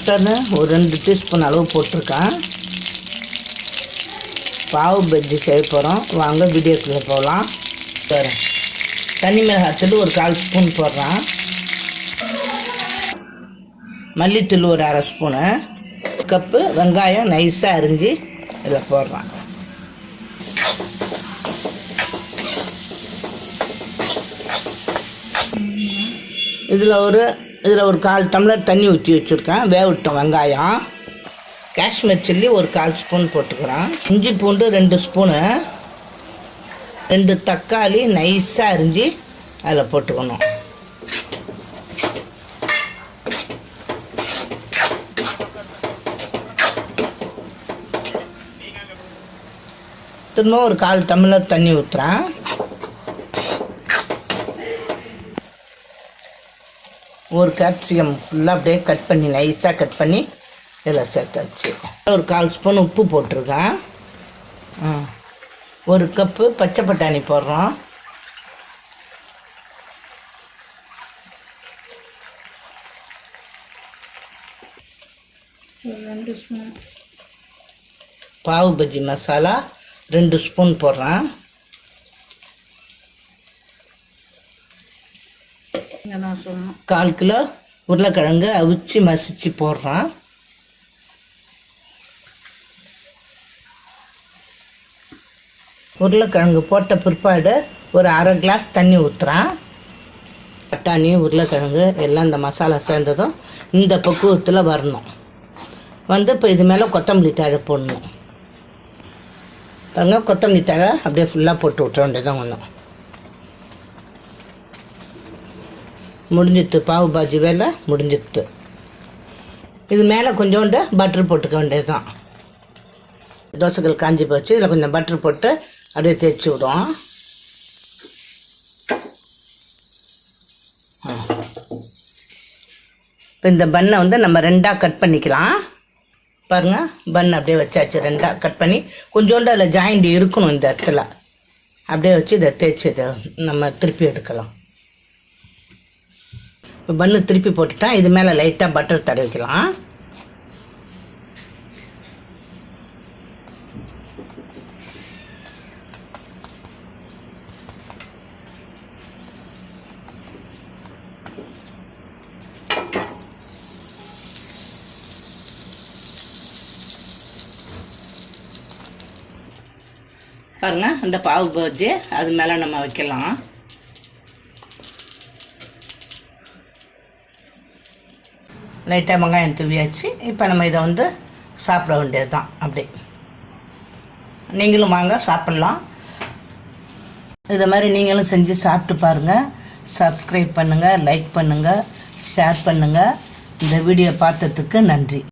பட்டர்னு ஒரு 2 டீஸ்பூன் அளவு போட்டிருக்கேன். பாவு பஜ்ஜி செய்ய போகிறோம். வாங்க வீடியோக்குள்ளே போகலாம். தனி மிளகாத்தூள் ஒரு 1/4 ஸ்பூன் போடுறேன். மல்லித்தூள் ஒரு 1/2 ஸ்பூனு. கப்பு வெங்காயம் நைஸாக அரிஞ்சு இதில் போடுறேன். இதில் ஒரு 1/4 டம்ளர் தண்ணி ஊற்றி வச்சுருக்கேன். வேகட்டும் வெங்காயம். காஷ்மீர் சில்லி ஒரு 1/4 ஸ்பூன் போட்டுக்கிறேன். இஞ்சி பூண்டு 2 ஸ்பூனு. 2 தக்காளி நைஸாக அரிஞ்சு அதில் போட்டுக்கணும். திரும்ப ஒரு 1/4 டம்ளர் தண்ணி ஊற்றுறேன். ஒரு கேப்சிகம் ஃபுல்லாக அப்படியே கட் பண்ணி நைஸாக கட் பண்ணி இதில் சேர்த்தாச்சு. ஒரு 1/4 ஸ்பூன் உப்பு போட்டிருக்கேன். 1 கப்பு பச்சை பட்டாணி போடுறோம். பாவு பஜ்ஜி மசாலா 2 ஸ்பூன் போடுறேன். நான் 1/4 கிலோ உருளைக்கிழங்கு அவிச்சு மசிச்சு போடுறேன். உருளைக்கிழங்கு போட்ட பிற்பாடு ஒரு 1/2 கிளாஸ் தண்ணி ஊற்றுறேன். பட்டாணி உருளைக்கிழங்கு எல்லாம் இந்த மசாலா சேர்ந்ததும் இந்த பக்குவத்தில் வரணும். இப்போ இது மேலே கொத்தமல்லி தழை போடணும். பாருங்க, கொத்தமல்லி தழை அப்படியே ஃபுல்லாக போட்டு விட்டுற வேண்டியதான். ஒன்றும் முடிஞ்சிட்டு பாவு பாஜி வேலை முடிஞ்சிட்டு. இது மேலே கொஞ்சோண்டு பட்டர் போட்டுக்க வேண்டியது தான். தோசைகள் காஞ்சி போச்சு. இதில் கொஞ்சம் பட்டர் போட்டு அப்படியே தேய்ச்சி விடும். இப்போ இந்த பன்னை நம்ம 2ஆக கட் பண்ணிக்கலாம். பாருங்கள், பன் அப்படியே வச்சாச்சு. 2ஆக கட் பண்ணி கொஞ்சோண்டு அதில் ஜாயிண்ட் இருக்கணும். இந்த இடத்துல அப்படியே வச்சு இதை தேய்ச்சி இதை நம்ம திருப்பி எடுக்கலாம். இப்போ பன்னு திருப்பி போட்டுட்டா இது மேலே லைட்டாக பட்டர் தடவிக்கலாம். பாருங்கள், அந்த பாவு பஜ்ஜி அது மேலே நம்ம வைக்கலாம். லைட்டாக வெங்காயம் தூவியாச்சு. இப்போ நம்ம இதை சாப்பிட வேண்டியது தான். அப்படி நீங்களும் வாங்க சாப்பிட்லாம். இதை மாதிரி நீங்களும் செஞ்சு சாப்பிட்டு பாருங்கள். சப்ஸ்கிரைப் பண்ணுங்கள், லைக் பண்ணுங்கள், ஷேர் பண்ணுங்கள். இந்த வீடியோ பார்த்ததுக்கு நன்றி.